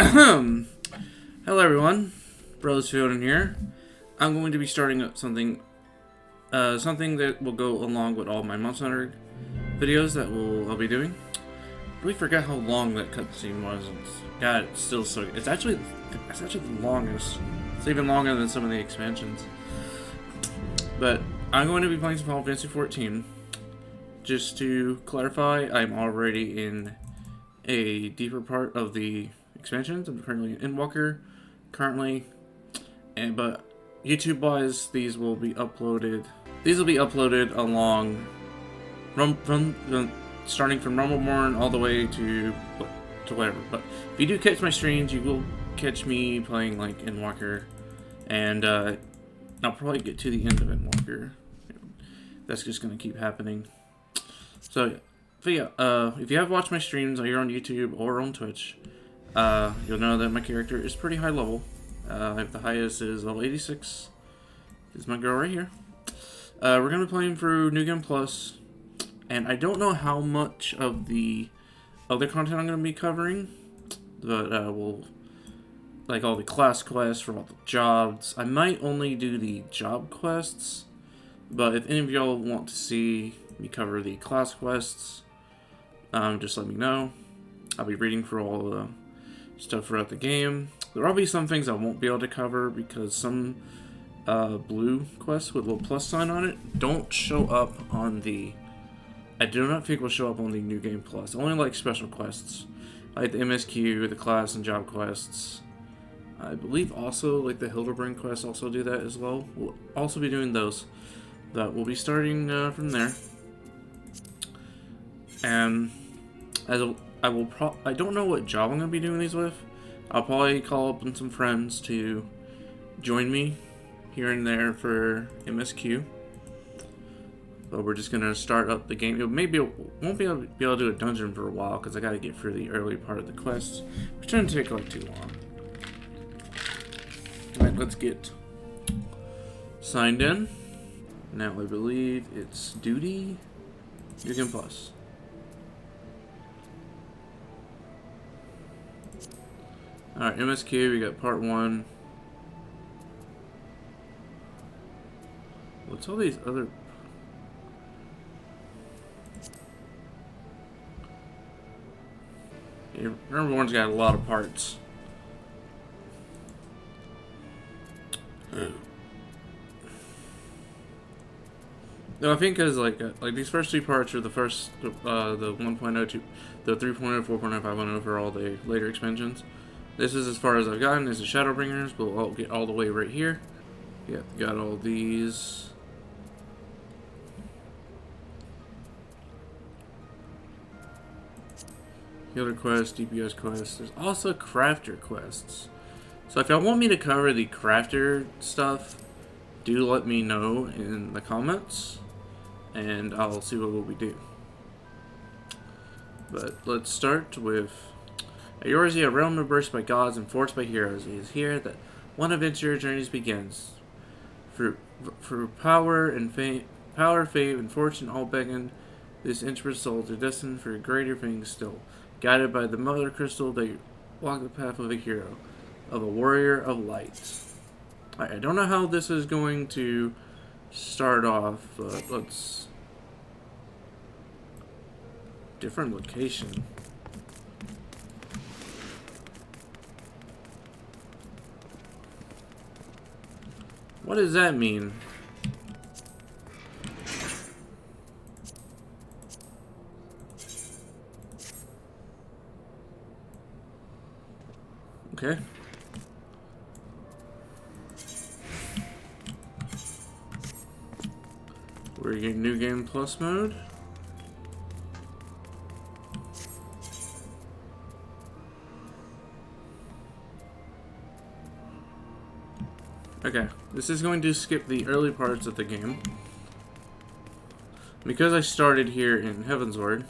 Hello everyone, Brothers Fielden here. I'm going to be starting up something that will go along with all my Monster Hunter videos that I'll be doing. We forgot how long that cutscene was. God, it's still so. It's actually the longest. It's even longer than some of the expansions. But I'm going to be playing some Final Fantasy XIV. Just to clarify, I'm already in a deeper part of the expansions. I'm currently in Walker, but YouTube-wise, these will be uploaded. These will be uploaded along starting from Realm Reborn all the way to whatever. But if you do catch my streams, you will catch me playing like in Walker, and I'll probably get to the end of Walker. That's just gonna keep happening. So yeah, if you have watched my streams either on YouTube or on Twitch, you'll know that my character is pretty high level. The highest is level 86. This is my girl right here. We're going to be playing through New Game Plus, and I don't know how much of the other content I'm going to be covering, but we'll, like all the class quests for all the jobs. I might only do the job quests, but if any of y'all want to see me cover the class quests, just let me know. I'll be reading for all the stuff throughout the game. There will be some things I won't be able to cover because some blue quests with a little plus sign on it don't show up on the... I do not think will show up on the New Game Plus. Only like special quests, like the MSQ, the class and job quests. I believe also like the Hildebrand quests also do that as well. We'll also be doing those, but we'll be starting from there. And I don't know what job I'm going to be doing these with. I'll probably call up on some friends to join me here and there for MSQ. But we're just going to start up the game. Won't be able to do a dungeon for a while because I got to get through the early part of the quest, which shouldn't take like too long. Alright, let's get signed in. Now I believe it's duty, New Game Plus. Alright, MSQ, we got part 1. What's all these other... Yeah, remember one's got a lot of parts. No, I think because like these first 2 parts are the first, the 1.0 to the 3.0, 4.0, 5.0 for all the later expansions. This is as far as I've gotten. This is Shadowbringers, but we'll get all the way right here. Yeah, got all these. Healer quests, DPS quests. There's also crafter quests. So if y'all want me to cover the crafter stuff, do let me know in the comments, and I'll see what we do. But let's start with Eorzea, a realm reversed by gods and forged by heroes. It is here that one adventure journeys begins. For power, fame, and fortune all beckon this intrepid soul to destined for greater things still. Guided by the Mother Crystal, they walk the path of a hero, of a warrior of light. I don't know how this is going to start off, but let's... Different location. What does that mean? Okay. We're getting New Game Plus mode. Okay, this is going to skip the early parts of the game. Because I started here in Heavensward.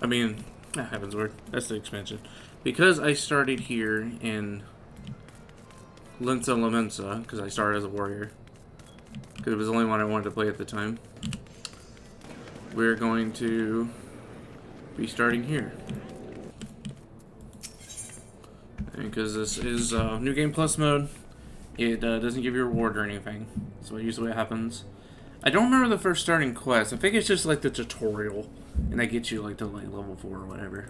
I mean, not Heavensward, that's the expansion. Because I started here in Lensa Lamensa, because I started as a warrior, because it was the only one I wanted to play at the time, we're going to be starting here. because this is New Game Plus mode. It doesn't give you a reward or anything. So usually what happens. I don't remember the first starting quest. I think it's just like the tutorial. And that gets you like to like level 4 or whatever.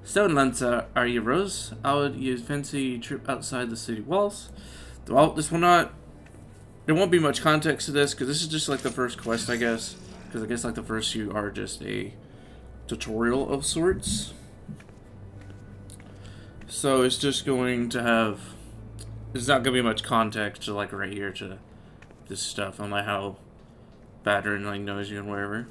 So, Lanza, are you Rose? I would use fancy trip outside the city walls. Well, this will not... There won't be much context to this, because this is just like the first quest, I guess. Because I guess like the first few are just a tutorial of sorts. So it's just going to have... There's not going to be much context to like right here to this stuff. On like how Battering like knows you and wherever.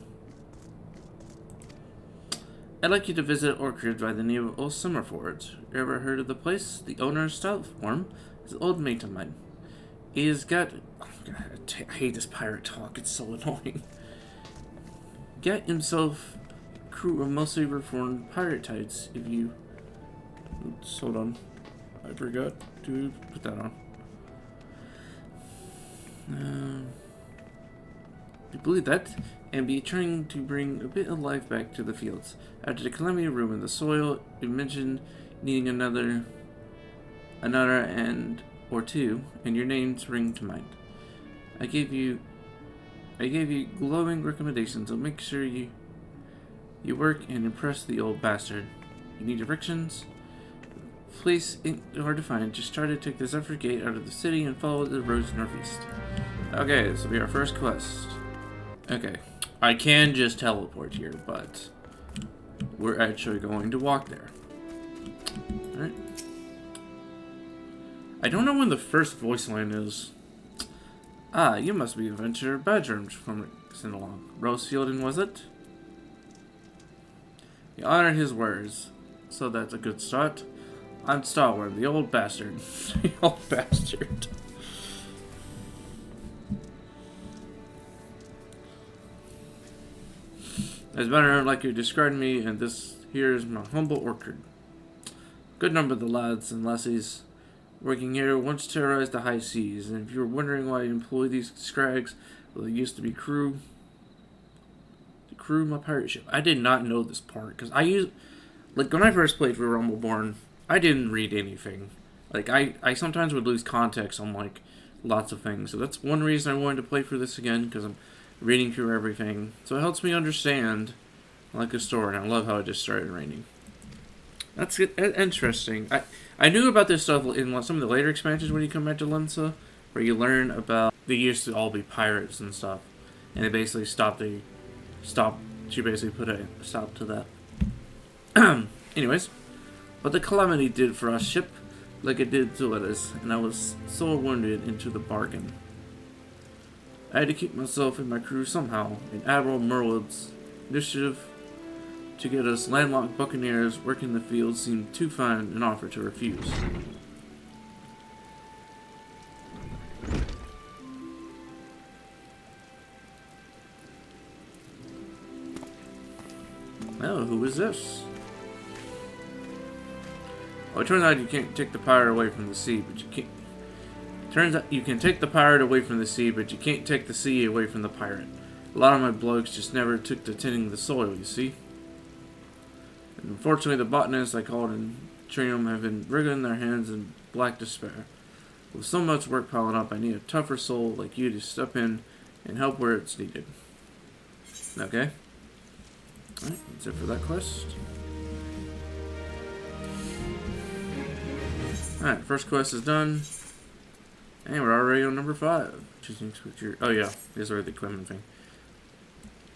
I'd like you to visit orchard by the name of Old Summerford. You ever heard of the place? The owner's stout form is an old mate of mine. He has got... Oh God, I hate this pirate talk. It's so annoying. Get himself a crew of mostly reformed pirate types if you... Oops, hold on. I forgot to put that on. You believe that? And be trying to bring a bit of life back to the fields. After the calamity ruined the soil, you mentioned needing another and or two, and your names ring to mind. I gave you glowing recommendations, so make sure you work and impress the old bastard. You need directions? Place ain't hard to find. Just try to take the Zephyr Gate out of the city and follow the roads northeast. Okay, this will be our first quest. Okay. I can just teleport here, but we're actually going to walk there. Alright. I don't know when the first voice line is. Ah, you must be Adventurer Badger from along. Rose Fielding, was it? You honored his words, so that's a good start. I'm Starworm, the old bastard. The old bastard. As better like you described me, and this here is my humble orchard. Good number of the lads and lassies working here once terrorized the high seas, and if you're wondering why I employ these scrags, well, they used to be crew my pirate ship. I did not know this part, because like, when I first played for A Realm Reborn, I didn't read anything. Like, I sometimes would lose context on, like, lots of things, so that's one reason I wanted to play for this again, because I'm reading through everything. So it helps me understand, like, a story, and I love how it just started raining. That's interesting. I knew about this stuff in some of the later expansions when you come back to Lensa, where you learn about they used to all be pirates and stuff, and they basically she basically put a stop to that. Anyways, what the calamity did for our ship, like it did to us, and I was so wounded into the bargain. I had to keep myself and my crew somehow, and Admiral Merwood's initiative to get us landlocked buccaneers working the field seemed too fine an offer to refuse. Oh, who is this? Well, it turns out you can't take the pirate away from the sea, but you can't... Turns out you can take the pirate away from the sea, but you can't take the sea away from the pirate. A lot of my blokes just never took to tending the soil, you see. And unfortunately, the botanists I called in Trium have been wriggling their hands in black despair. With so much work piling up, I need a tougher soul like you to step in and help where it's needed. Okay. Alright, that's it for that quest. Alright, first quest is done. And we're already on number 5. Choosing switcher. Oh yeah, here's already the equipment thing.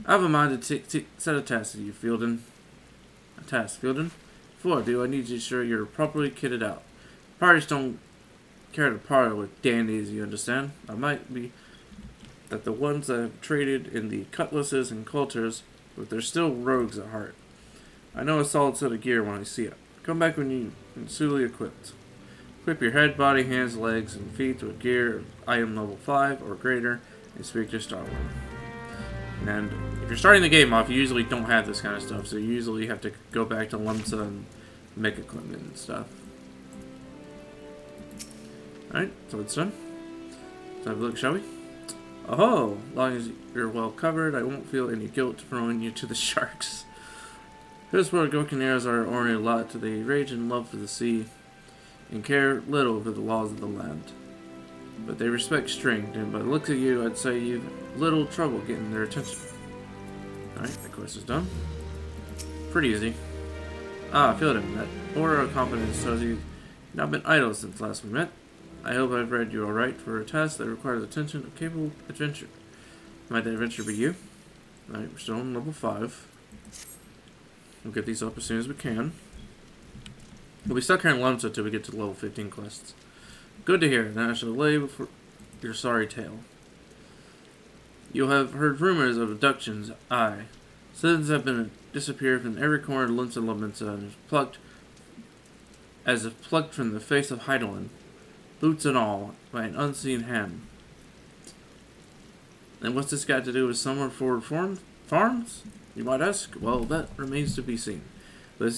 I have a mind to set a task to you, Fielding. A task, Fielding? Before I do, I need to ensure you're properly kitted out. Parties don't care to party with dandies, you understand? I might be that the ones that have traded in the cutlasses and coulters, but they're still rogues at heart. I know a solid set of gear when I see it. Come back when you're suitably equipped. Equip your head, body, hands, legs, and feet with gear item level 5 or greater, and speak to Starworm. And if you're starting the game off, you usually don't have this kind of stuff, so you usually have to go back to Lemsa and make equipment and stuff. Alright, so it's done. Let's have a look, shall we? Oh, as long as you're well covered, I won't feel any guilt throwing you to the sharks. This world Gokineers are only a lot to they rage and love for the sea, and care little for the laws of the land. But they respect strength, and by the looks of you, I'd say you've little trouble getting their attention. Alright, that quest is done. Pretty easy. Ah, I feel it. That aura of confidence tells you've not been idle since last we met. I hope I've read you alright for a task that requires attention of capable adventure. Might that adventure be you? Alright, we're still on level 5. We'll get these up as soon as we can. We'll be stuck here in Lumsa until we get to level 15 quests. Good to hear. Now I shall lay before your sorry tale. You'll have heard rumors of abductions. Aye. Citizens have been disappeared from every corner of Lumsa and as if plucked from the face of Heidelin, boots and all, by an unseen hand. And what's this got to do with summer forward farms? You might ask. Well, that remains to be seen. But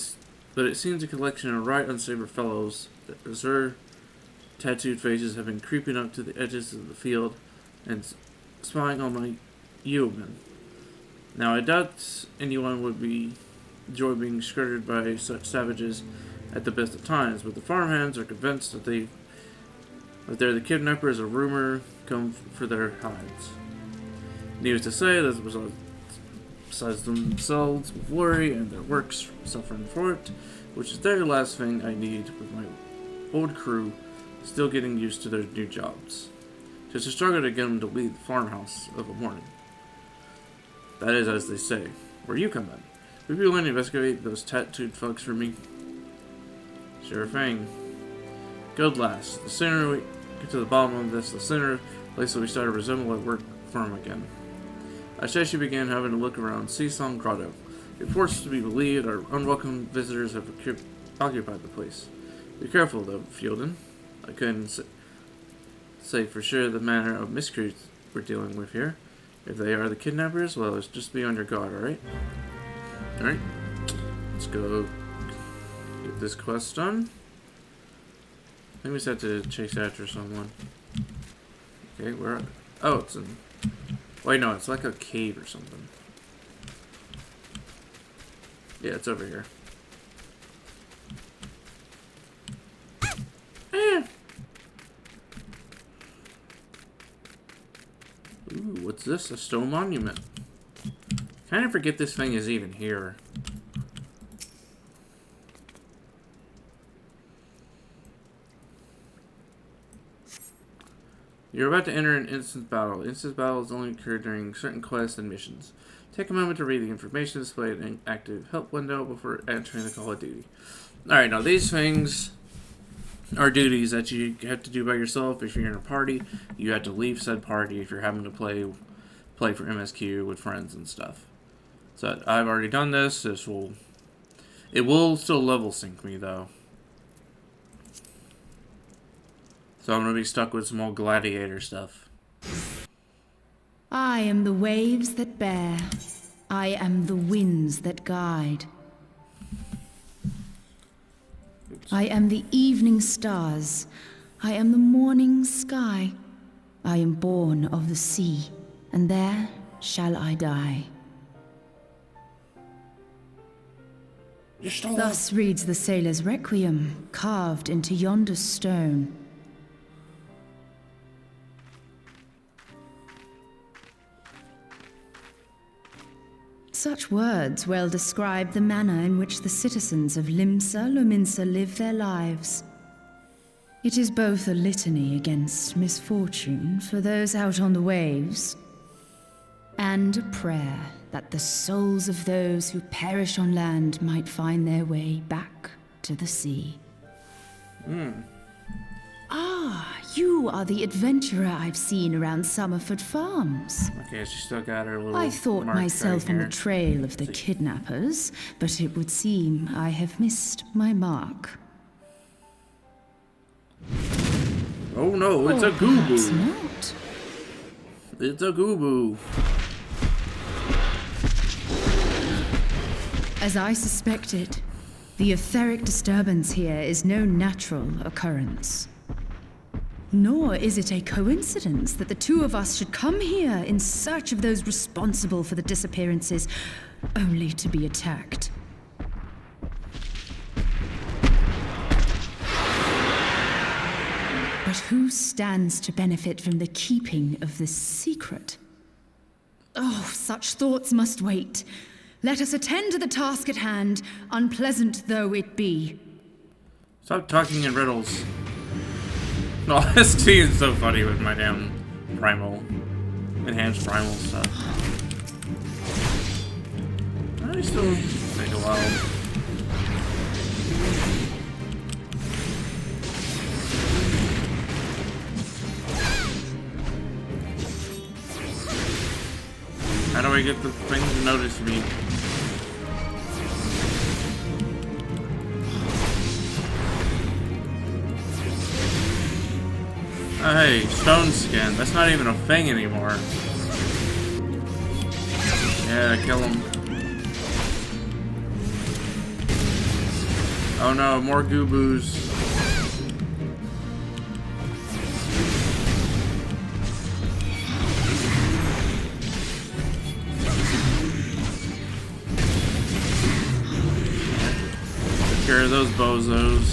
it seems a collection of right unsavory fellows that reserve tattooed faces have been creeping up to the edges of the field and spying on my yeomen. Now, I doubt anyone would enjoy being skirted by such savages at the best of times, but the farmhands are convinced that they're the kidnappers. A rumor come for their hides. Needless to say, this was besides themselves with worry and their works suffering for it, which is their last thing I need with my old crew still getting used to their new jobs. Just a struggle to get them to leave the farmhouse of a morning. That is as they say. Where you come in. Would you be willing to investigate those tattooed fucks for me? Sure thing. Good last. The sooner we get to the bottom of this, the sooner place will we start to resemble a work farm again. I suggest you begin having a look around Seasong Grotto. Reports to be believed our unwelcome visitors have occupied the place. Be careful though, Fielden. I couldn't say for sure the manner of miscreants we're dealing with here. If they are the kidnappers, well, let's just be on your guard, alright? Alright. Let's go get this quest done. I think we just have to chase after someone. Okay, where are they? Oh, it's in... Wait, no, it's like a cave or something. Yeah, it's over here. Ooh, what's this? A stone monument. Kind of forget this thing is even here. You're about to enter an instant battle. Instant battles only occur during certain quests and missions. Take a moment to read the information displayed in an active help window before entering the call of duty. Alright, now these things are duties that you have to do by yourself. If you're in a party, you have to leave said party if you're having to play for MSQ with friends and stuff. So I've already done this. It will still level sync me though. So I'm gonna be stuck with some old gladiator stuff. I am the waves that bear. I am the winds that guide. I am the evening stars. I am the morning sky. I am born of the sea, and there shall I die. Thus reads the sailor's requiem, carved into yonder stone. Such words well describe the manner in which the citizens of Lominsa live their lives. It is both a litany against misfortune for those out on the waves, and a prayer that the souls of those who perish on land might find their way back to the sea. Ah, you are the adventurer I've seen around Summerford Farms. Okay, she still got her little... I thought myself right on here. the trail of the kidnappers, but it would seem I have missed my mark. Oh no, it's a Perhaps gooboo. not. It's a gooboo. As I suspected, the etheric disturbance here is no natural occurrence. Nor is it a coincidence that the two of us should come here in search of those responsible for the disappearances, only to be attacked. But who stands to benefit from the keeping of this secret? Oh, such thoughts must wait. Let us attend to the task at hand, unpleasant though it be. Stop talking in riddles. No, this scene is so funny with my damn primal, enhanced primal stuff. I still take a while. How do I get the thing to notice me? Oh, hey, stone skin. That's not even a thing anymore. Yeah, kill him. Oh no, more gooboos. Take care of those bozos.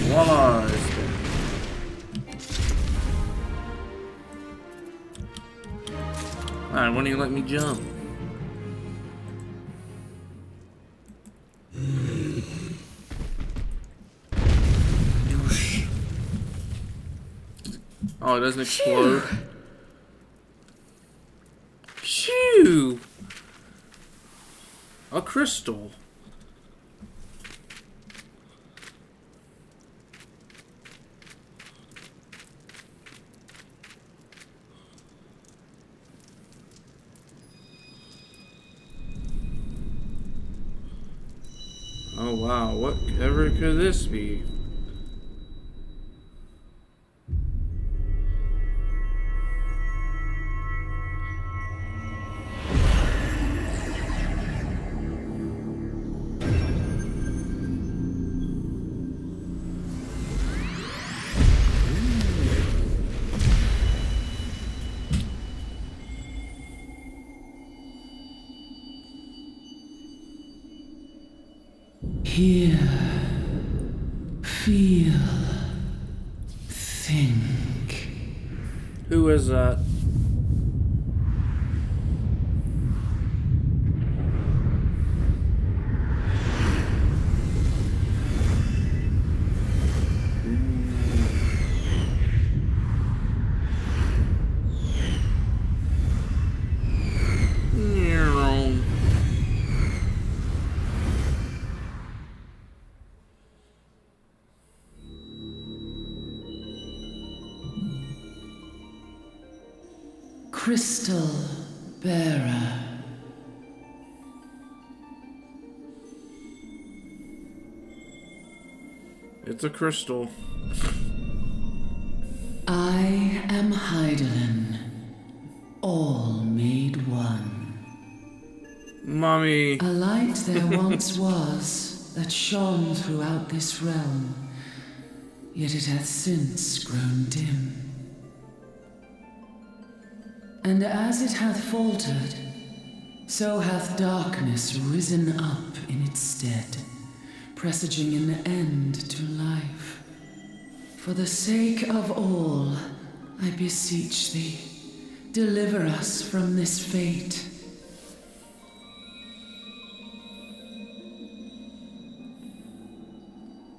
Voila! Alright, why don't you let me jump? Oh, it doesn't explode. Phew! A crystal. Oh wow, whatever could this be? Hear, feel, think. Who is that? Crystal bearer. It's a crystal. I am Hydaelyn, all made one. Mommy. A light there once was that shone throughout this realm, yet it hath since grown dim. And as it hath faltered, so hath darkness risen up in its stead, presaging an end to life. For the sake of all, I beseech thee, deliver us from this fate.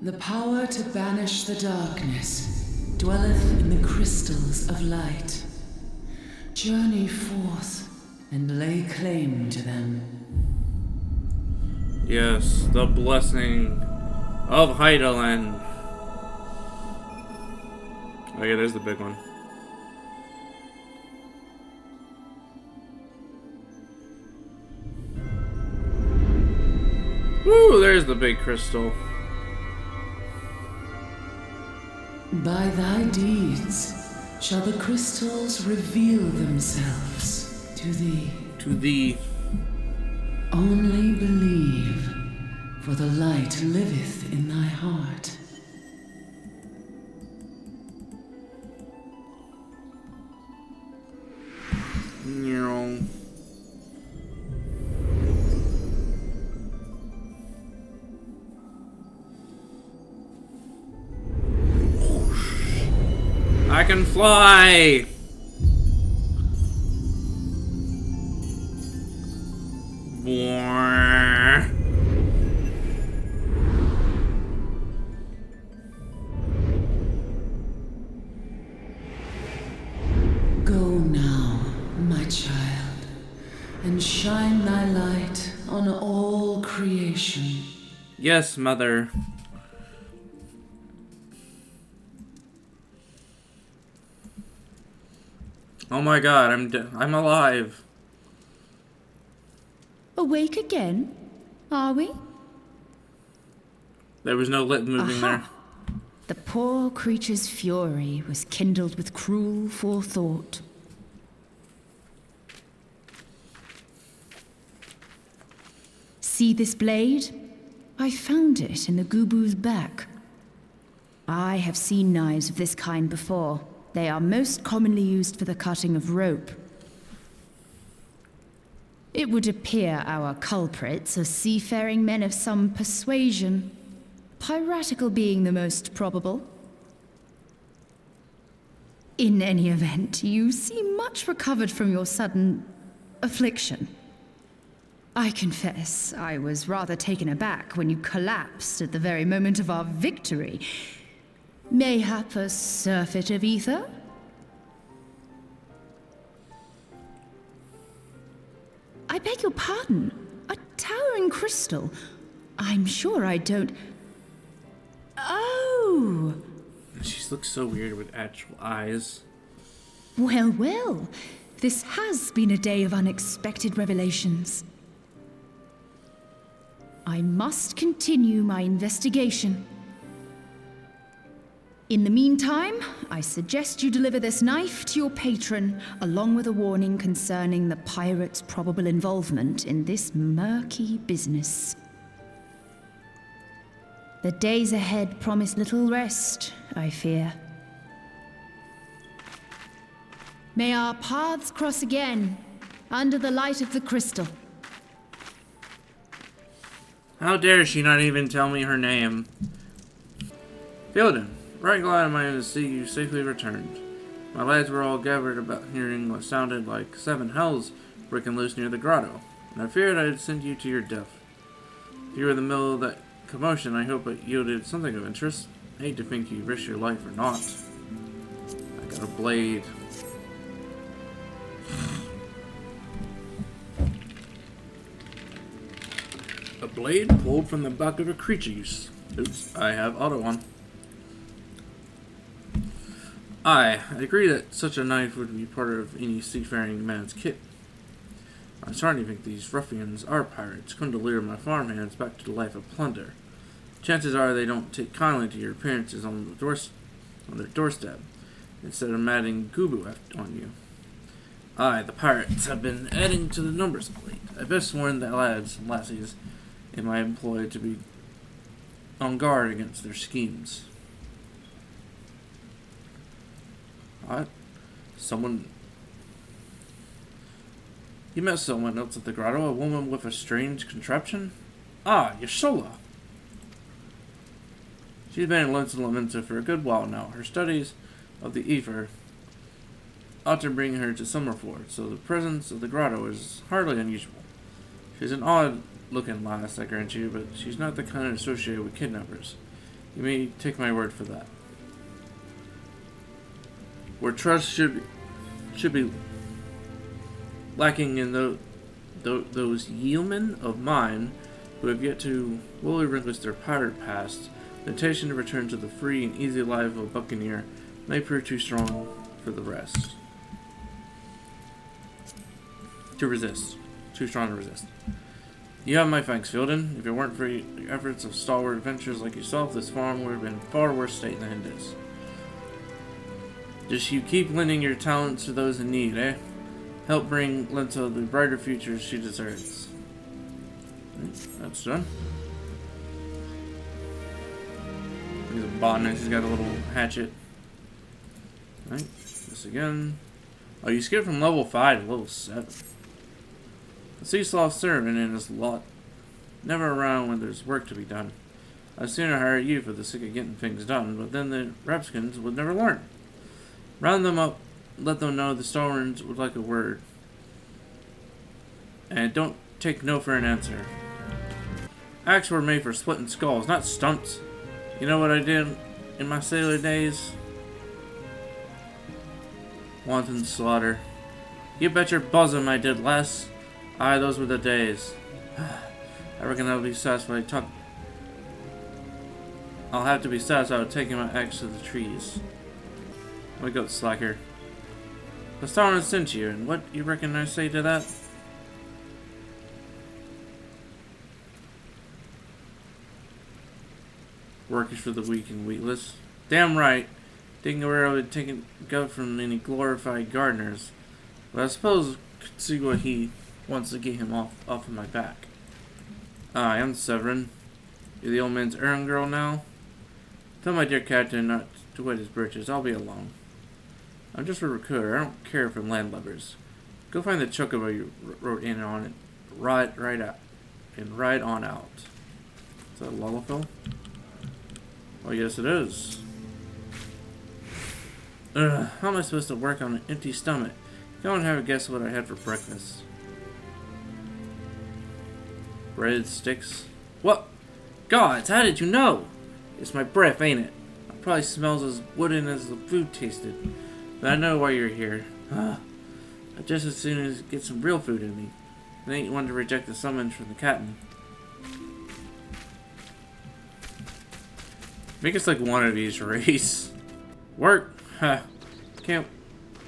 The power to banish the darkness dwelleth in the crystals of light. Journey forth and lay claim to them. Yes, the blessing of Hydaelyn. Oh yeah, there's the big one. Woo, there's the big crystal. By thy deeds shall the crystals reveal themselves to thee. To thee. Only believe, for the light liveth in thy heart. I can fly! Go now, my child, and shine thy light on all creation. Yes, mother. Oh my god, I'm alive. Awake again? Are we? There was no lip moving there. The poor creature's fury was kindled with cruel forethought. See this blade? I found it in the Gubu's back. I have seen knives of this kind before. They are most commonly used for the cutting of rope. It would appear our culprits are seafaring men of some persuasion, piratical being the most probable. In any event, you seem much recovered from your sudden affliction. I confess, I was rather taken aback when you collapsed at the very moment of our victory. Mayhap a surfeit of ether? I beg your pardon. A towering crystal. I'm sure I don't... Oh! She looks so weird with actual eyes. Well, well. This has been a day of unexpected revelations. I must continue my investigation. In the meantime, I suggest you deliver this knife to your patron, along with a warning concerning the pirate's probable involvement in this murky business. The days ahead promise little rest, I fear. May our paths cross again, under the light of the crystal. How dare she not even tell me her name? Fieldin, right glad am I to see you safely returned. My lads were all gathered about hearing what sounded like 7 hells breaking loose near the grotto, and I feared I'd send you to your death. If you were in the middle of that commotion, I hope it yielded something of interest. I hate to think you risked your life or not. I got a blade. A blade pulled from the back of a creature use. Oops, I have auto on. I agree that such a knife would be part of any seafaring man's kit. I'm starting to think these ruffians are pirates, come to lure my farmhands back to the life of plunder. Chances are they don't take kindly to your appearances on their doorstep, instead of matting Gubu on you. The pirates have been adding to the numbers of late. I best warn the lads and lassies in my employ to be on guard against their schemes. Someone... You met someone else at the grotto, a woman with a strange contraption? Yashola! She's been in Lominsa for a good while now. Her studies of the ether ought to bring her to Summerford, so the presence of the grotto is hardly unusual. She's an odd-looking lass, I grant you, but she's not the kind associated with kidnappers. You may take my word for that. Where trust should be lacking in those yeomen of mine who have yet to fully relinquish their pirate past, the temptation to return to the free and easy life of a buccaneer may prove too strong for the rest. Too strong to resist. You have my thanks, Fieldin. If it weren't for the efforts of stalwart adventurers like yourself, this farm would have been in far worse state than it is. Just you keep lending your talents to those in need, eh? Help bring Linta the brighter future she deserves. That's done. He's a botanist, he's got a little hatchet. Alright, this again. Oh, you skipped from level 5 to level 7. The sea sloth servant and his lot never around when there's work to be done. I'd sooner hire you for the sake of getting things done, but then the Rapskins would never learn. Round them up, let them know the Stalwarts would like a word. And don't take no for an answer. Axes were made for splitting skulls, not stumps. You know what I did in my sailor days? Wanton slaughter. You bet your bosom I did less. Aye, those were the days. I reckon I'll be satisfied. I'll have to be satisfied with taking my axe to the trees. Wake up, slacker. The star sent you, and what you reckon I say to that? Work is for the weak and weakless. Damn right. Didn't where I would take it go from any glorified gardeners. But I suppose I could see what he wants to get him off of my back. I am Severin. You're the old man's errand girl now? Tell my dear captain not to wet his britches. I'll be along. I'm just a recruiter. I don't care for landlubbers. Go find the chocobo you wrote in on it. Ride out. And ride on out. Is that a lullaby? Well, yes it is. Ugh, how am I supposed to work on an empty stomach? Go and have a guess what I had for breakfast. Bread sticks. What? Gods, how did you know? It's my breath, ain't it? It probably smells as wooden as the food tasted. But I know why you're here. I just as soon as get some real food in me. I ain't one to reject the summons from the captain. Make us like one of these race. Work? Ha. Can't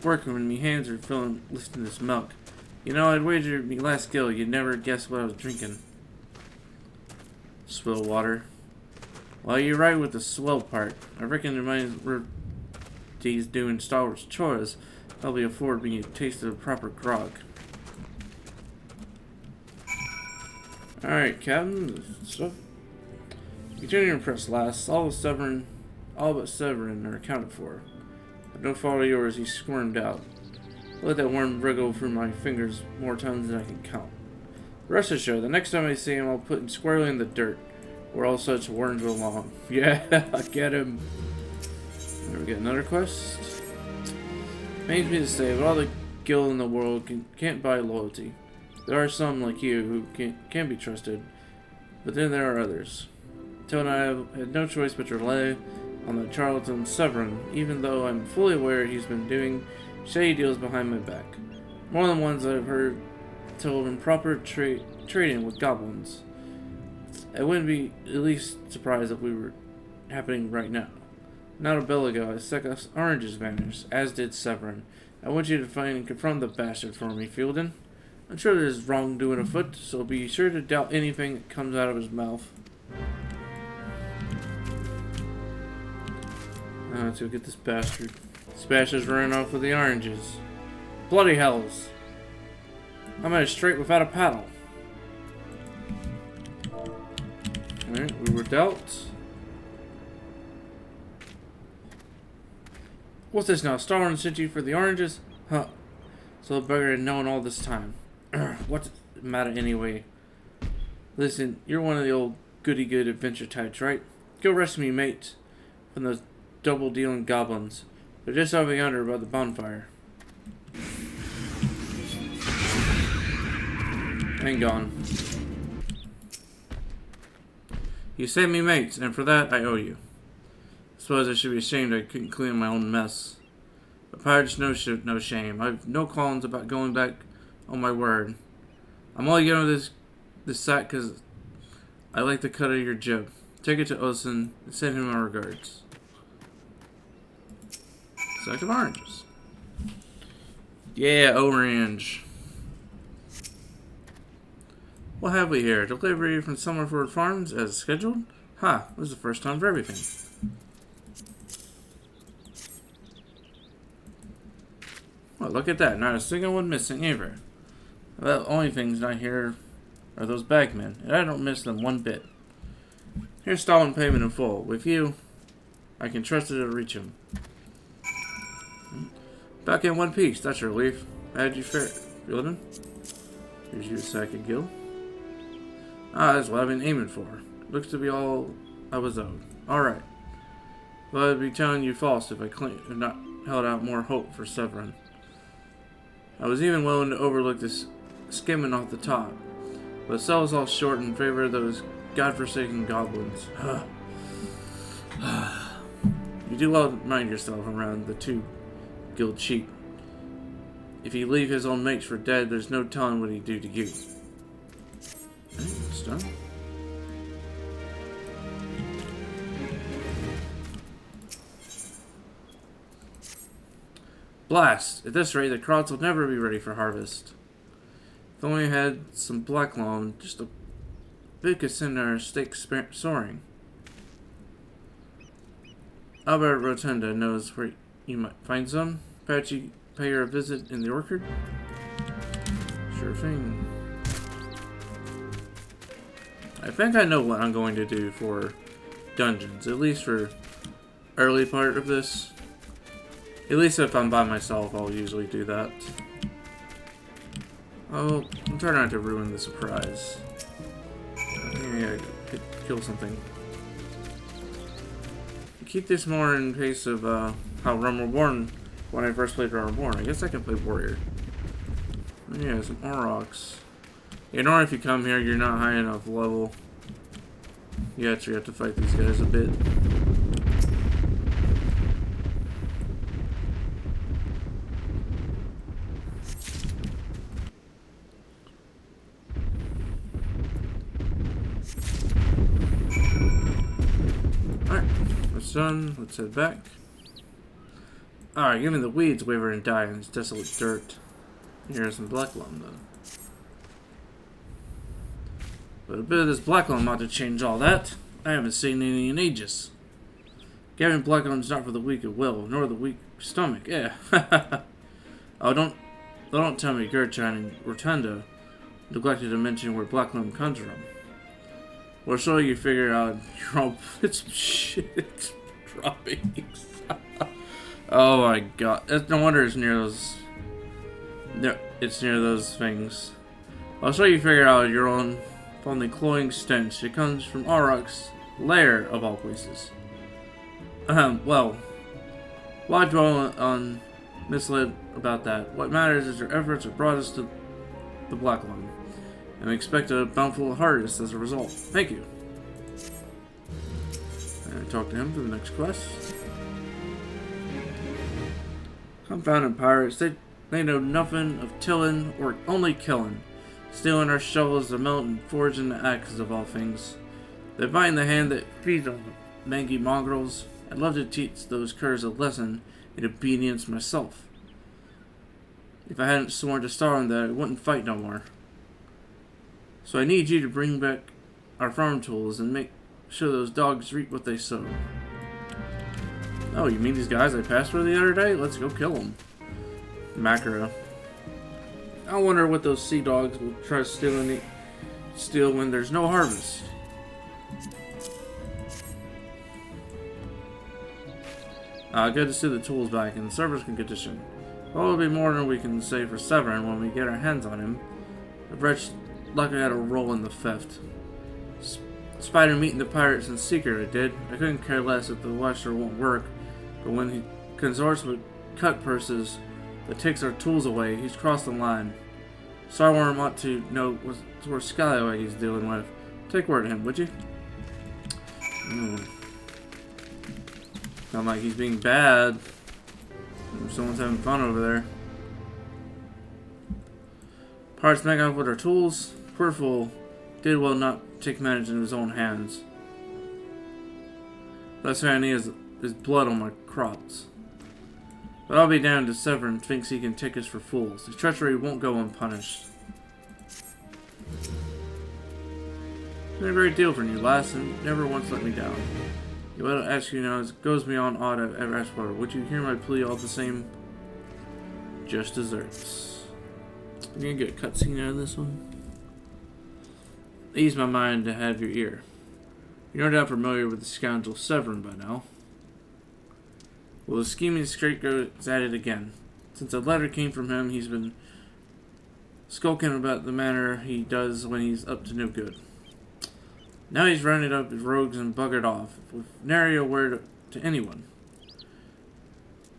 work when me hands are filling lifting this milk. You know, I'd wager me last skill you'd never guess what I was drinking. Swill water. Well, you're right with the swill part. I reckon it might we're these doing Star Wars chores. Probably afford me a taste of proper grog. Alright, Captain. Stuff. Continue to press last. All but Severin are accounted for. But no fault of yours, he squirmed out. Let that worm wriggle through my fingers more times than I can count. Rest assured, the next time I see him, I'll put him squarely in the dirt, where all such worms belong. Yeah, get him. There we get another quest. Pains me to say, but all the guild in the world can't buy loyalty. There are some like you who can be trusted, but then there are others. Till now, I have had no choice but to rely on the charlatan Severin, even though I'm fully aware he's been doing shady deals behind my back. More than once I've heard told improper trading with goblins. I wouldn't be at least surprised if we were happening right now. Not a bell ago, I stuck us oranges vanished, as did Severin. I want you to find and confront the bastard for me, Fielden. I'm sure there's wrongdoing afoot, so be sure to doubt anything that comes out of his mouth. Let's go get this bastard. This bastard's running off with the oranges. Bloody hells! I'm at it straight without a paddle. Alright, we were dealt. What's this now? Stalwarts sent you for the oranges? Huh. So the bugger had known all this time. What's the matter anyway? Listen, you're one of the old goody-good adventure types, right? Go rescue me, mate, from those double-dealing goblins. They're just over yonder by the bonfire. And gone. You saved me, mates, and for that I owe you. I suppose I should be ashamed I couldn't clean my own mess. But pirates no shame. I've no qualms about going back on my word. I'm only giving this sack because I like the cut of your jib. Take it to Osen and send him my regards. Sack of oranges. Yeah, orange. What have we here? Delivery from Summerford Farms as scheduled? Ha, this is the first time for everything. Well, look at that. Not a single one missing either. The only things not here are those bagmen, and I don't miss them one bit. Here's stolen payment in full. With you, I can trust it to reach him. Back in one piece. That's your relief. How'd you fare, Fielden? Here's your sack of gil. Ah, that's what I've been aiming for. Looks to be all I was owed. Alright. Well, I'd be telling you false if held out more hope for Severin. I was even willing to overlook this skimming off the top, but sell was all short in favor of those godforsaken goblins. You do well to mind yourself around the two guild cheat. If you leave his own mates for dead, there's no telling what he'd do to you. Okay, it's done. Blast! At this rate, the crops will never be ready for harvest. If only I had some black loam, just a bit could send our stakes soaring. Albert Rotunda knows where you might find some. Perhaps you pay her a visit in the orchard? Sure thing. I think I know what I'm going to do for dungeons, at least for early part of this. At least if I'm by myself, I'll usually do that. Oh, I'm trying not to ruin the surprise. Yeah, kill something. Keep this more in pace of how Realm Reborn, when I first played Realm Reborn. I guess I can play Warrior. Yeah, some Aurochs. In order if you come here, you're not high enough level. You actually have to fight these guys a bit. Done. Let's head back. Alright, give me the weeds waver and die in this desolate dirt. Here's some black loam though. But a bit of this black loam ought to change all that. I haven't seen any in ages. Gathering black loam's not for the weak of will, nor the weak stomach. Yeah. Oh, don't tell me Gertrude and Rotunda neglected to mention where black loam comes from. Well, so you figure out you're all it's some shit droppings. Oh my god. No wonder it's near those. It's near those things. I'll show you figure out your own from the cloying stench. It comes from Auroch's lair of all places. Well, why dwell on misled about that? What matters is your efforts have brought us to the black loam. And we expect a bountiful harvest as a result. Thank you. And talk to him for the next quest. Confounded pirates, they know nothing of tilling or only killing. Stealing our shovels to melt and forging the axes of all things. They bind the hand that feeds on the mangy mongrels. I'd love to teach those curs a lesson in obedience myself. If I hadn't sworn to starve them, I wouldn't fight no more. So I need you to bring back our farm tools and make sure those dogs reap what they sow. Oh, you mean these guys I passed through the other day? Let's go kill them. Macro. I wonder what those sea dogs will try to steal when there's no harvest. Good to see the tools back in servers' condition. Probably more than we can say for Severin when we get our hands on him. The wretch luckily had a role in the theft. Spider meeting the pirates in secret I did. I couldn't care less if the watcher won't work, but when he consorts with cut purses that takes our tools away, he's crossed the line. Starworm ought to know what Scallywag he's dealing with. Take word to him, would you? Sound like he's being bad. Someone's having fun over there. Pirates make off with our tools. Poor fool did well not take matters in his own hands. Last thing I need is blood on my crops. But I'll be damned if Severin thinks he can take us for fools. His treachery won't go unpunished. It's been a great deal for you, lass, and never once let me down. You let ask you now, it goes beyond aught I've ever asked for. Would you hear my plea all the same? Just desserts. I'm gonna get a cutscene out of this one. Ease my mind to have your ear. You're no doubt familiar with the scoundrel Severin by now. Well, the scheming scapegoat is at it again. Since a letter came from him, he's been skulking about the manner he does when he's up to no good. Now he's rounded up his rogues and buggered off, with nary a word to anyone.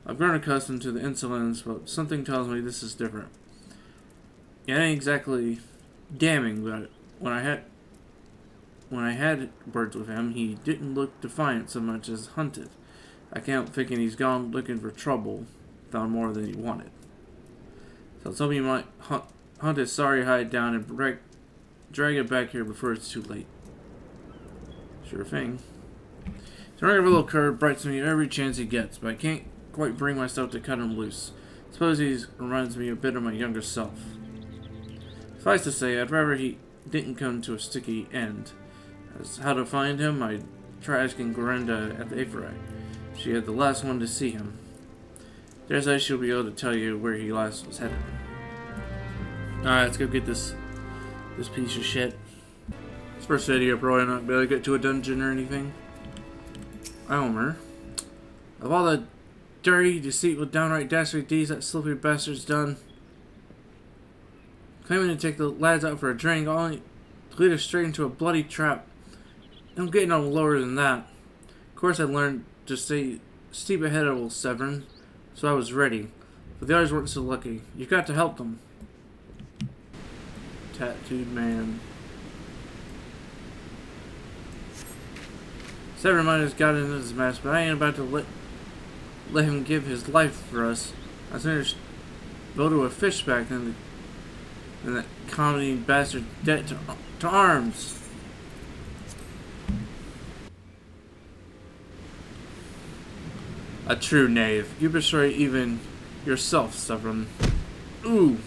I've grown accustomed to the insolence, but something tells me this is different. It ain't exactly damning, but when I had words with him, he didn't look defiant so much as hunted. I can't help thinking he's gone looking for trouble, found more than he wanted. So tell me you might hunt his sorry hide down and drag it back here before it's too late. Sure thing. The regular little cur bites me every chance he gets, but I can't quite bring myself to cut him loose. Suppose he reminds me a bit of my younger self. Suffice to say, I'd rather he didn't come to a sticky end. As how to find him, I tried asking Gorenda at the Aphrodite. She had the last one to see him. Dare say she'll be able to tell you where he last was headed. Alright, let's go get this piece of shit. This first video, probably not be able to get to a dungeon or anything. Elmer. Of all the dirty, deceitful, downright dastardly deeds that slippery bastard's done, claiming to take the lads out for a drink, only to lead us straight into a bloody trap. I'm getting no lower than that. Of course I learned to stay steep ahead of old Severin, so I was ready. But the others weren't so lucky. You got to help them. Tattooed man. Severin might have got into this mess, but I ain't about to let him give his life for us. I sooner go to a fishback than that comedy bastard debt to arms. A true knave. You betray even yourself, Severin. Ooh.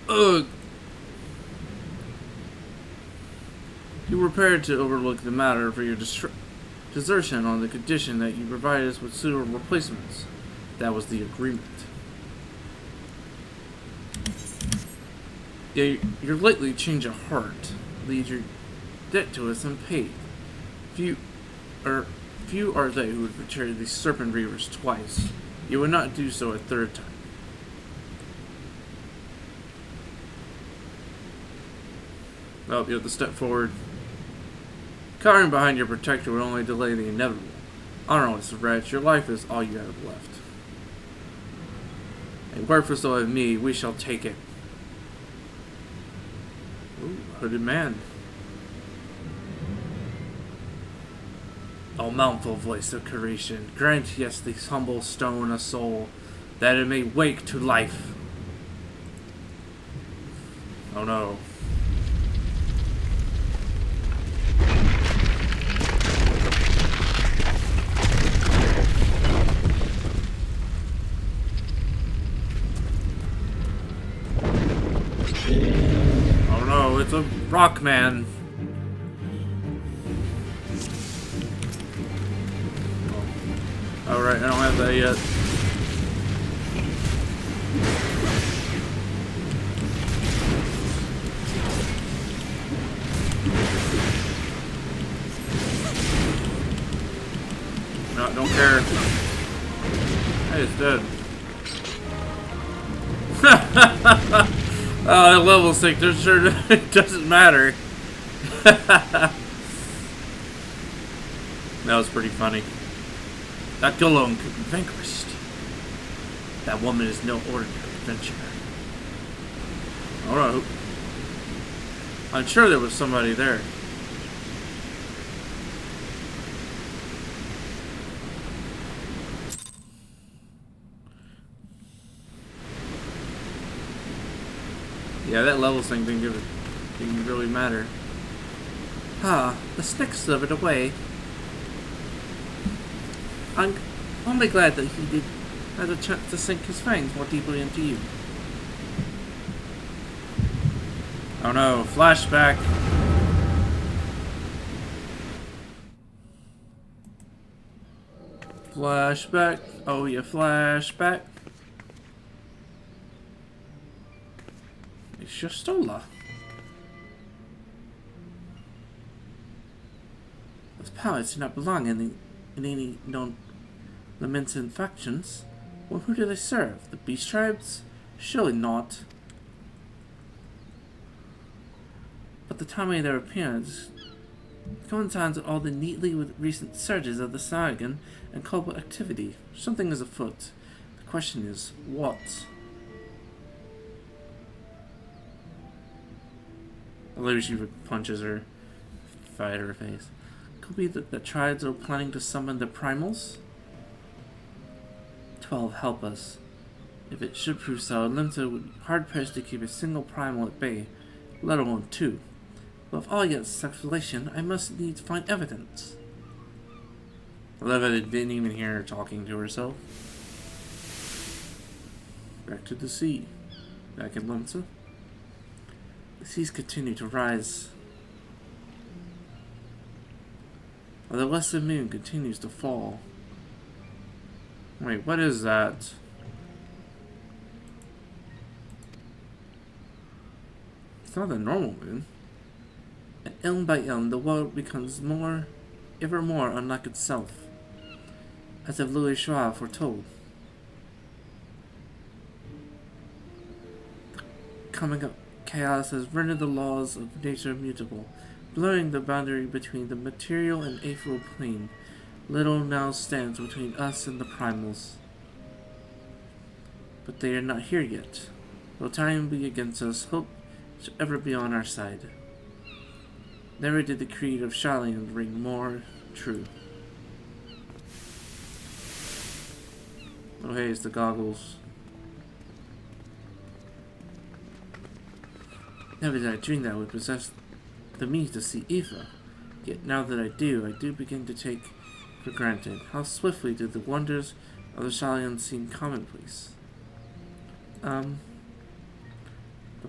Ugh. You were prepared to overlook the matter for your desertion on the condition that you provide us with suitable replacements. That was the agreement. Yeah, your lately change of heart leaves your debt to us unpaid. Few are they who would betray the Serpent Reavers twice. You would not do so a third time. Well, you have to step forward. Cowering behind your protector would only delay the inevitable. Honorless wretch, your life is all you have left. A word for so of me, we shall take it. Ooh, hooded man. O mournful voice of creation, grant yes this humble stone a soul, that it may wake to life. Oh no. Oh no, it's a rock man. Alright, I don't have that yet. No, don't care. Hey, it's dead. Oh, that level 6, there's sure it doesn't matter. That was pretty funny. That alone could be vanquished. That woman is no ordinary adventurer. Alright. I'm sure there was somebody there. Yeah, that level thing didn't really matter. Ah, the snake slithered away. I'm only glad that he had a chance to sink his fangs more deeply into you. Oh no, flashback. Flashback. Oh yeah, flashback. It's Shostola. Those powers do not belong in any known Lamentin factions. Well, who do they serve? The Beast Tribes? Surely not. But the timing of their appearance It coincides all the neatly with recent surges of the Saigon and cobalt activity. Something is afoot. The question is, what? I believe she punches her right in her face. Could be that the tribes are planning to summon the primals? 12 help us. If it should prove so, Limsa would be hard-pressed to keep a single primal at bay, let alone 2. But with all yet speculation, I must needs find evidence. I love that I didn't even hear her talking to herself. Back to the sea. Back in Limsa. The seas continue to rise. While the western moon continues to fall. Wait, what is that? It's not the normal moon. And ilm by ilm, the world becomes ever more unlike itself, as if Louis Schwa foretold. Coming up, chaos has rendered the laws of nature immutable, blurring the boundary between the material and ethereal plane. Little now stands between us and the primals. But they are not here yet. Though time be against us, hope shall ever be on our side. Never did the creed of Shalian ring more true. Oh hey, it's the goggles. Never did I dream that I would possess the means to see Eva. Yet now that I do begin to take for granted how swiftly do the wonders of the Shalian seem commonplace. The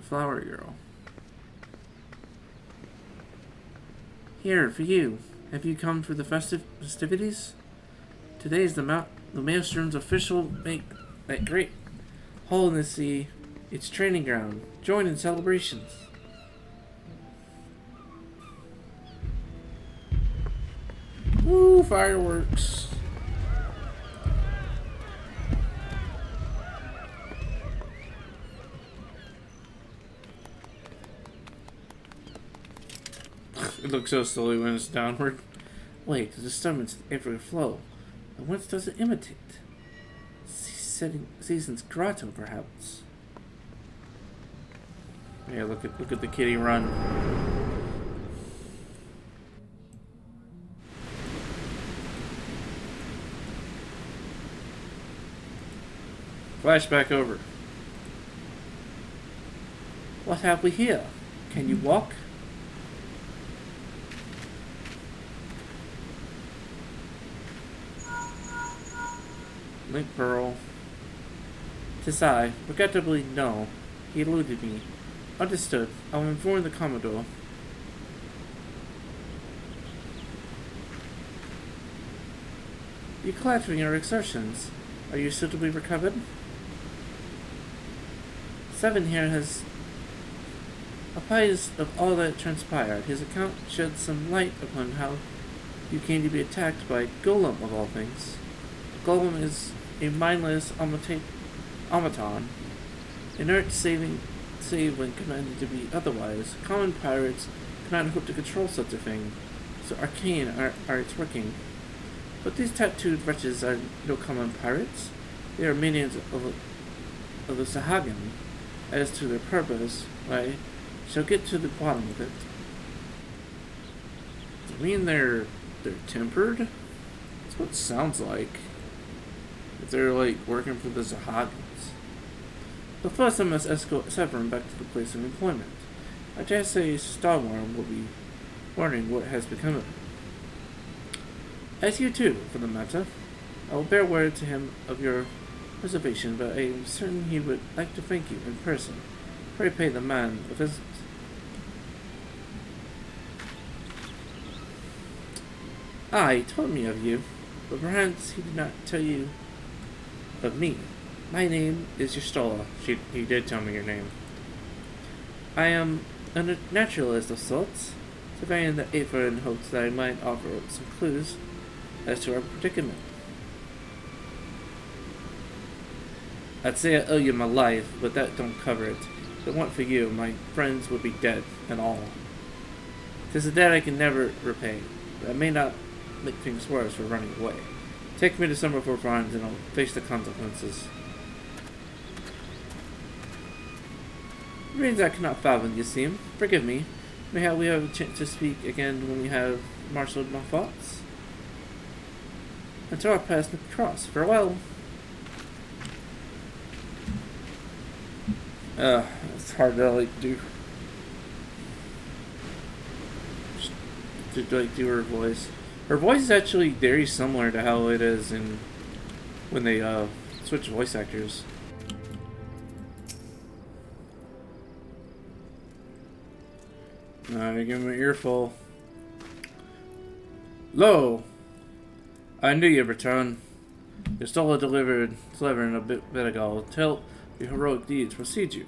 flower girl. Here, for you. Have you come for the festivities? Today is the Maelstrom's official that great hole in the sea. Its training ground. Join in celebrations. Woo, fireworks. It looks so slowly when it's downward. Wait, the disturbance in every flow. And whence does it imitate? Season's grotto, perhaps. Yeah, look at the kitty run. Flashback over. What have we here? Can you walk? Link Pearl. 'Tis I. Regrettably, no. He eluded me. Understood. I will inform the Commodore. You collapsed from your exertions. Are you suitably recovered? 7 here has apprised of all that transpired. His account shed some light upon how you came to be attacked by Golem of all things. Golem is a mindless automaton, inert save when commanded to be otherwise. Common pirates cannot hope to control such a thing, so arcane are its working. But these tattooed wretches are no common pirates. They are minions of the Sahagan. As to their purpose, I shall get to the bottom of it. I mean they're tempered? That's what it sounds like. If they're like working for the Zahagans. But first I must escort Severin back to the place of employment. I dare say Starworm will be wondering what has become of him. As you too, for the matter. I will bear word to him of your reservation, but I am certain he would like to thank you in person. Pray pay the man a visit. He told me of you, but perhaps he did not tell you of me. My name is Yustola. He did tell me your name. I am a naturalist of sorts, surveying the Aether in hopes that I might offer some clues as to our predicament. I'd say I owe you my life, but that don't cover it. If it weren't for you, my friends would be dead and all. 'Tis a debt I can never repay. But I may not make things worse for running away. Take me to Summerford Farms and I'll face the consequences. Reasons I cannot fathom, you seem. Forgive me. Mayhap we have a chance to speak again when we have marshaled my thoughts. Until our paths may cross. Farewell. It's hard to do. Just to do her voice. Her voice is actually very similar to how it is in when they switch voice actors. Give me an earful. Lo! I knew you'd return. Your stola delivered a bit ago. Tell your heroic deeds precede you.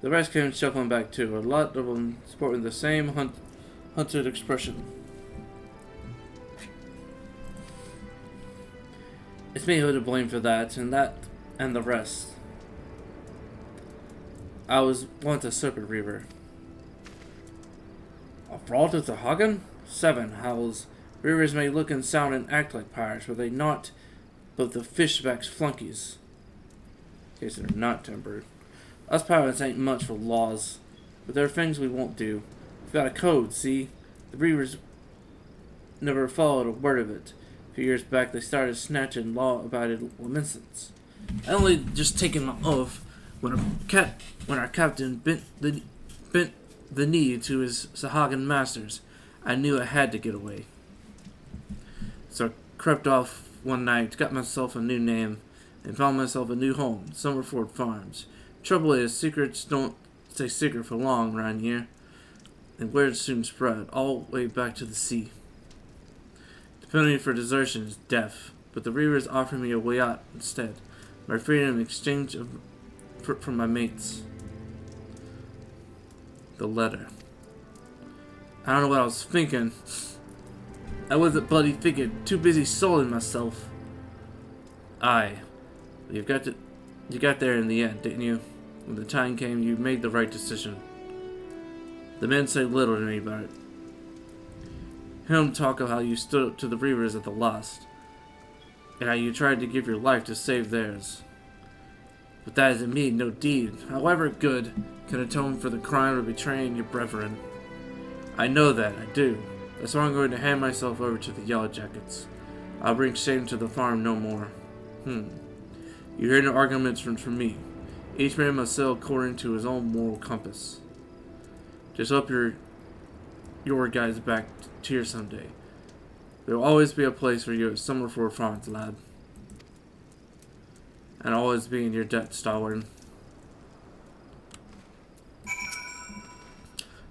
The rest came shuffling back too, a lot of them sporting the same hunted expression. It's me who to blame for that, and the rest. I was once a serpent reaver. A fraud with the Hagen? 7 howls. Reavers may look and sound and act like pirates, but they not but the fishback's flunkies. In case they're not tempered. Us pirates ain't much for laws, but there are things we won't do. We've got a code, see? The Reavers never followed a word of it. A few years back, they started snatching law-abiding Laminsons. I only just taken my oath when our captain bent the knee to his Sahagan masters. I knew I had to get away. So I crept off one night, got myself a new name, and found myself a new home, Summerford Farms. Trouble is, secrets don't stay secret for long around here, and word soon spread, all the way back to the sea. The penalty for desertion is death, but the Reavers offered me a way out instead, my freedom in exchange for my mates. The letter. I don't know what I was thinking. I wasn't bloody thinking, too busy soling myself. Aye. You got there in the end, didn't you? When the time came, you made the right decision. The men say little to me about it. Hear them talk of how you stood up to the Reavers at the last, and how you tried to give your life to save theirs. But that isn't me, no deed, however good, can atone for the crime of betraying your brethren. I know that, I do. That's why I'm going to hand myself over to the Yellow Jackets. I'll bring shame to the farm no more. You hear no arguments from me. Each man must sail according to his own moral compass. Just hope your guys back to here someday. There will always be a place for you at Summerford Farms, lad. And always be in your debt, stalwart.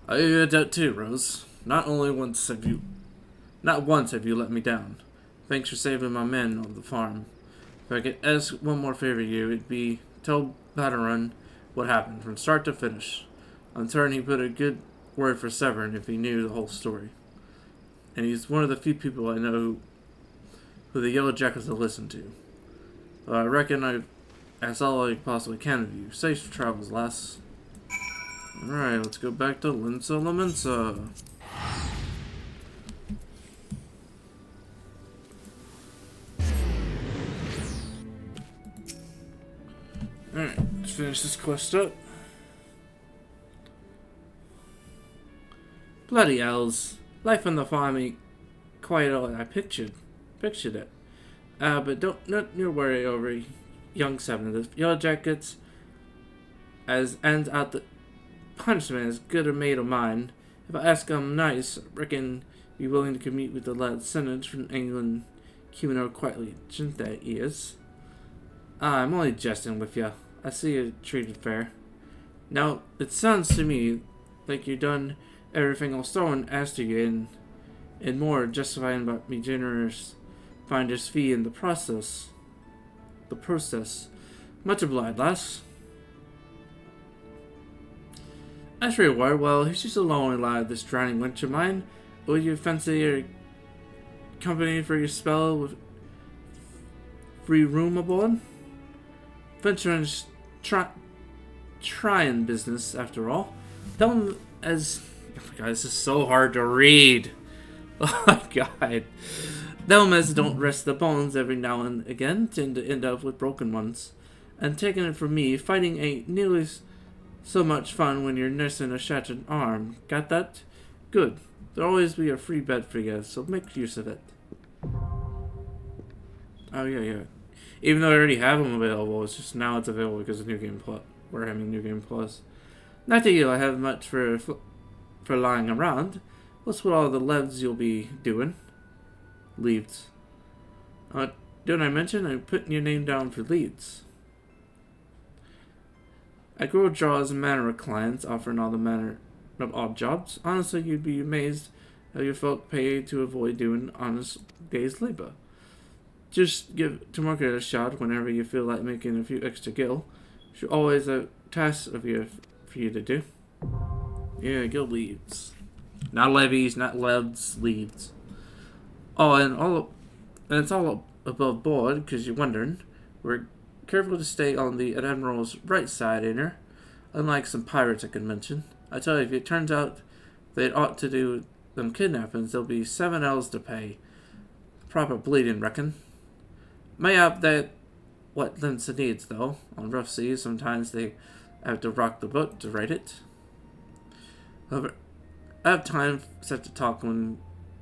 I owe you a debt too, Rose. Not once have you let me down. Thanks for saving my men on the farm. If I could ask one more favor of you, it'd be tell Batarun what happened from start to finish. I'm certain he put a good word for Severn if he knew the whole story. And he's one of the few people I know who the Yellow Jackets will listen to. But I reckon I've asked all I possibly can of you. Safe travels, lass. Alright, let's go back to Limsa Laminsa. Alright, let's finish this quest up. Bloody hells. Life on the farm ain't quite all I pictured it. But don't you worry over young Seven. The Yellow Jackets as ends out the punishment is good a mate of mine. If I ask nice, I reckon be willing to commute with the lad sentence from England, keeping her quietly, shouldn't that he is? I'm only jesting with you. I see you treated fair. Now, it sounds to me like you done everything I'll Starwin asked you and more, justifying about me generous finder's fee in the process. Much obliged, lass. As for your word, well, he's just a lonely lad this drowning winter mine. Would you fancy your company for your spell with free room aboard? Venturing's trying business, after all. Tell him as my god, this is so hard to read. Oh my god. Nomads don't rest the bones every now and again, tend to end up with broken ones. And taking it from me, fighting ain't nearly so much fun when you're nursing a shattered arm. Got that? Good. There'll always be a free bed for you, so make use of it. Oh yeah. Even though I already have them available, it's just now it's available because of New Game Plus. We're having New Game Plus. Not that you'll have much for lying around. What's with all the levs you'll be doing? Leads. Didn't I mention I'm putting your name down for leads? I grow draws a manner of clients, offering all the manner of odd jobs. Honestly, you'd be amazed how your folk pay to avoid doing honest day's labor. Just give to market a shot whenever you feel like making a few extra gil. There's always a task for you to do. Yeah, gil leads. Not levies, not levs, leads. Oh, and it's all above board, because you're wondering. We're careful to stay on the Admiral's right side, ain't her? Unlike some pirates I can mention. I tell you, if it turns out they'd ought to do them kidnappings, there'll be 7 L's to pay. Proper bleeding, reckon. May have that what Limsa needs, though. On rough seas, sometimes they have to rock the boat to right it. However, I have time set to talk when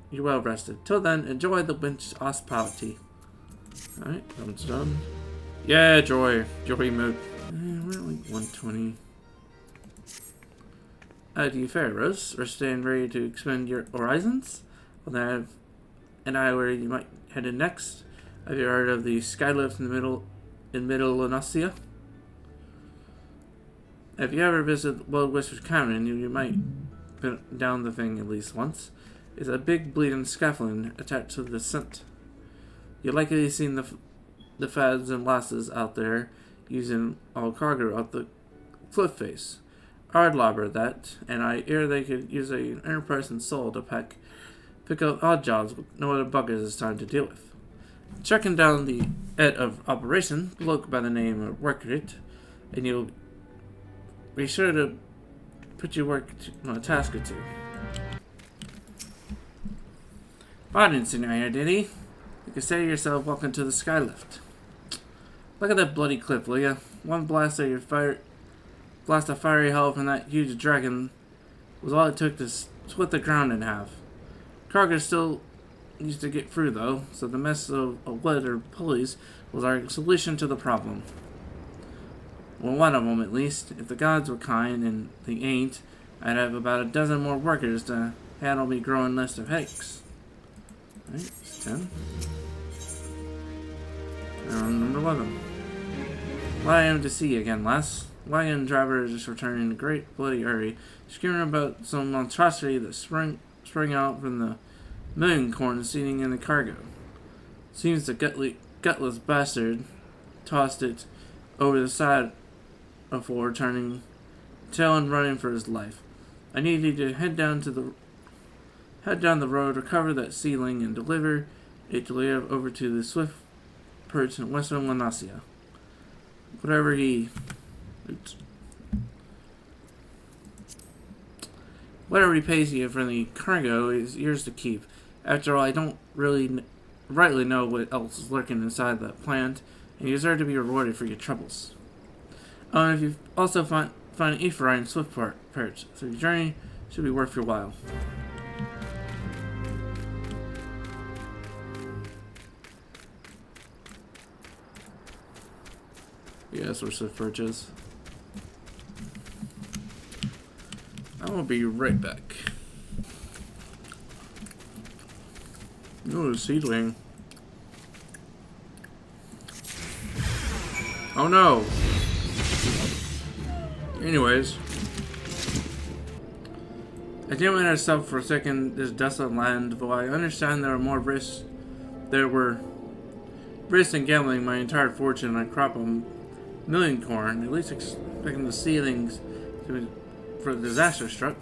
you're well rested. Till then, enjoy the winch hospitality. Alright, that's done. Yeah, joy mode. We're at like 120. Do you pharaohs are staying ready to expand your horizons? Well, then where you might head in next. Have you heard of the skylift in middle Eorzea? If you ever visit World Wizard Cameron, you might been down the thing at least once. It's a big bleeding scaffolding attached to the descent. You've likely seen the fads and lasses out there using all cargo up the cliff face. I'd lobber that, and I hear they could use an enterprising soul to pick up odd jobs with no other buggers it's time to deal with. Checking down the head of operation, a bloke by the name of Workrit, and you'll be sure to put your work on a task or two. I didn't see no here, did he? You can say to yourself, welcome to the skylift. Look at that bloody cliff, will ya? One blast of fiery hell from that huge dragon was all it took to split the ground in half. Cargo still needs to get through, though, so the mess of wood or pulleys was our solution to the problem. Well, one of them, at least. If the gods were kind, and they ain't, I'd have about a dozen more workers to handle me growing list of headaches. Alright, it's 10. Number 11. Glad I am to see you again, lass. Wagon driver is just returning in a great bloody hurry, screaming about some monstrosity that sprang out from the million corn seating in the cargo. Seems the gutless bastard tossed it over the side before turning tail and running for his life. I needed to head down the road, recover that ceiling, and deliver it over to the swift perch in western Eorzea. Whatever he pays you for the cargo is yours to keep. After all, I don't really rightly know what else is lurking inside that plant, and you deserve to be rewarded for your troubles. And if you also find Ephraim and Swift perch, so your journey should be worth your while. Yeah, that's where Swift perch is. I will be right back. Oh, seedling. Oh no! Anyways. I didn't let myself forsaken this desolate land, though I understand there were risks in gambling my entire fortune on a crop of million corn, at least expecting the ceilings for the disaster struck.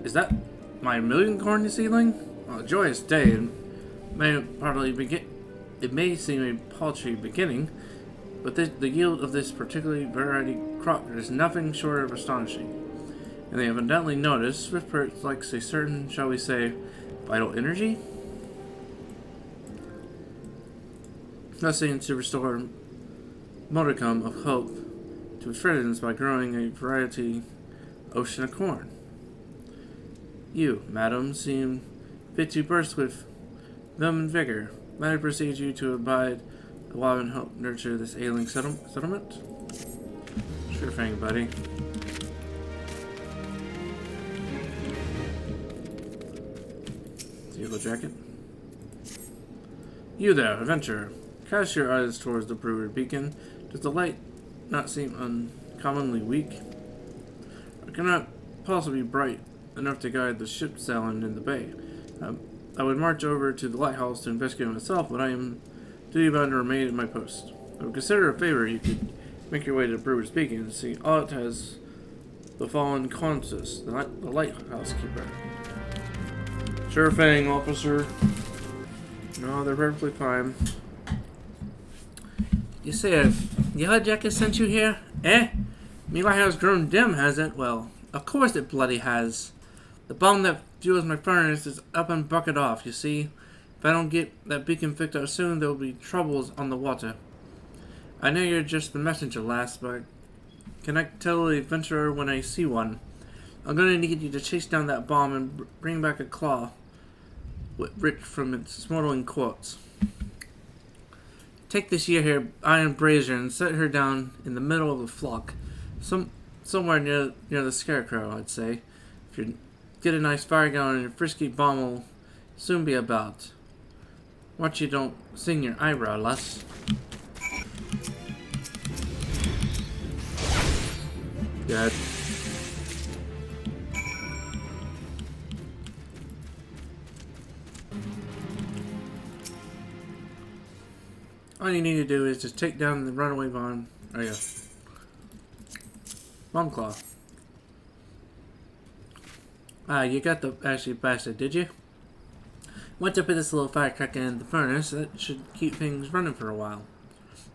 Is that my million corn ceiling? Well, a joyous day. It may seem a paltry beginning, but the yield of this particular variety crop is nothing short of astonishing. And they evidently noticed Swiftperch likes a certain, shall we say, vital energy? Thus to restore modicum of hope to its residents by growing a variety ocean of corn. You, madam, seem fit to burst with vim and vigor. Might I proceed you to abide a while and help nurture this ailing settlement? Sure thing, buddy. Yellow jacket. You there, adventurer. Cast your eyes towards the brewery beacon. Does the light not seem uncommonly weak? It cannot possibly be bright enough to guide the ship sailing in the bay. I would march over to the lighthouse to investigate myself, but I am duty bound to remain at my post. I would consider a favor you could make your way to the brewer's beacon and see Ott has befallen Consus, the lighthouse keeper. Sure thing, officer. No, they're perfectly fine. You say a yellow jacket sent you here? Eh? Me light has grown dim, has it? Well, of course it bloody has. The bomb that fuels my furnace is up and bucket off, you see. If I don't get that beacon fixed out soon, there will be troubles on the water. I know you're just the messenger, lass, but can I tell the adventurer when I see one? I'm going to need you to chase down that bomb and bring back a claw ripped from its smoldering quartz. Take this here iron brazier and set her down in the middle of the flock, somewhere near the scarecrow, I'd say. If you get a nice fire going, your frisky bomb will soon be about. Watch you don't sing your eyebrow, lass. Good. All you need to do is just take down the runaway bomb. Oh yeah. Bomb claw. You got the actually bastard, did you? Once I put this little firecracker in the furnace, that should keep things running for a while.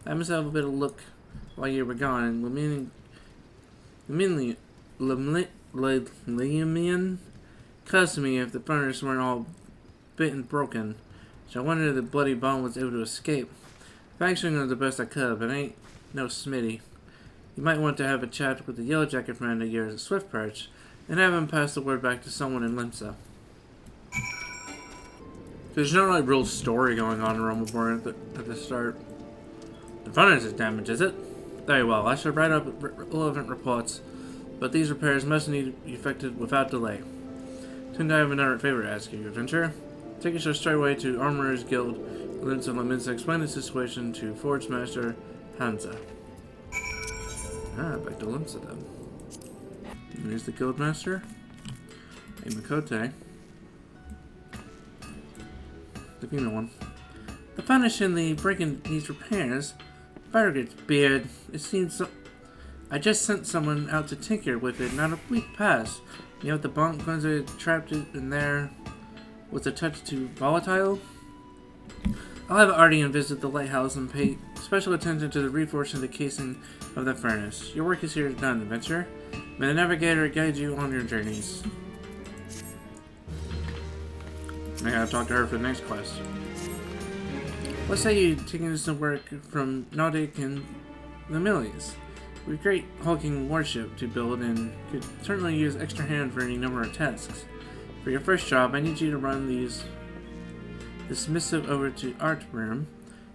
I must have a bit of look while you were gone, and Leminian cussed me if the furnace weren't all bit and broken. So I wonder if the bloody bomb was able to escape. Functioning was the best I could, but ain't no Smitty. You might want to have a chat with the yellow jacket friend of yours at Swiftperch, and have him pass the word back to someone in Limsa. There's no like real story going on in A Realm Reborn at the start. The furnace is damaged, is it? Very well, I shall write up relevant reports, but these repairs must need to be effected without delay. Soon I have another favor to ask you, adventurer. Take us straight away to Armorer's Guild, Limsa Lamins, explain the situation to Forge Master Hansa. Back to Limsa then. And here's the Guild Master, a Makote. The female one. The finish in the break-in needs repairs. Farragut's beard. It seems so. I just sent someone out to tinker with it. Not a week passed. You know, the bomb cleanser trapped it in there was a touch too volatile. I'll have Ardian visit the lighthouse and pay special attention to the reinforcing the casing of the furnace. Your work is here done, adventurer. May the navigator guide you on your journeys. I gotta talk to her for the next quest. What say you taking some work from Nautic and the Millies? We've a great hulking warship to build and could certainly use extra hand for any number of tasks. For your first job, I need you to run this missive over to Artbrim,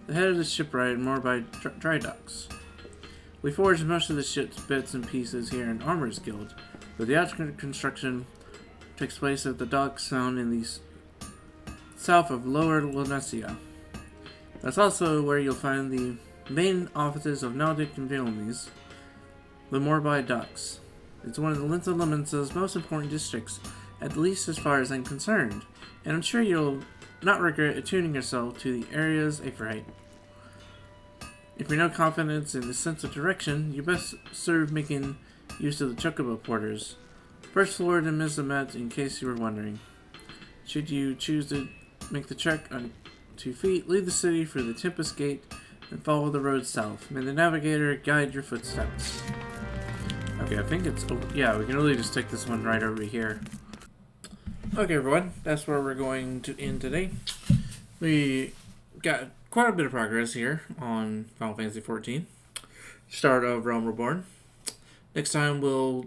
the head of the shipwright moored by dry docks. We forged most of the ship's bits and pieces here in Armor's Guild, but the actual construction takes place at the docks found in the south of Lower Lunesia. That's also where you'll find the main offices of Nautic and Villainies, the Morby Docks. It's one of the Limsa Laminsa's most important districts, at least as far as I'm concerned, and I'm sure you'll not regret attuning yourself to the area's Aphrodite. If you're no confidence in the sense of direction, you best serve making use of the Chocobo Porters. First floor to Mizamet, in case you were wondering. Should you choose to make the trek on 2 feet, leave the city for the Tempest Gate and follow the road south. May the navigator guide your footsteps. Okay, I think it's over. Yeah, we can really just take this one right over here. Okay, everyone, that's where we're going to end today. We got quite a bit of progress here on Final Fantasy XIV. Start of Realm Reborn. Next time we'll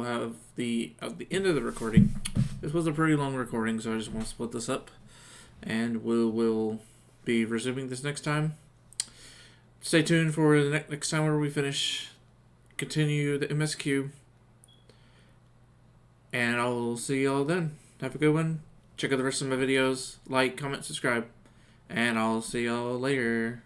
have the at the end of the recording. This was a pretty long recording, so I just want to split this up, and we'll be resuming this next time. Stay tuned for the next time where we continue the MSQ, and I'll see y'all then. Have a good one. Check out the rest of my videos. Like, comment, subscribe, and I'll see y'all later.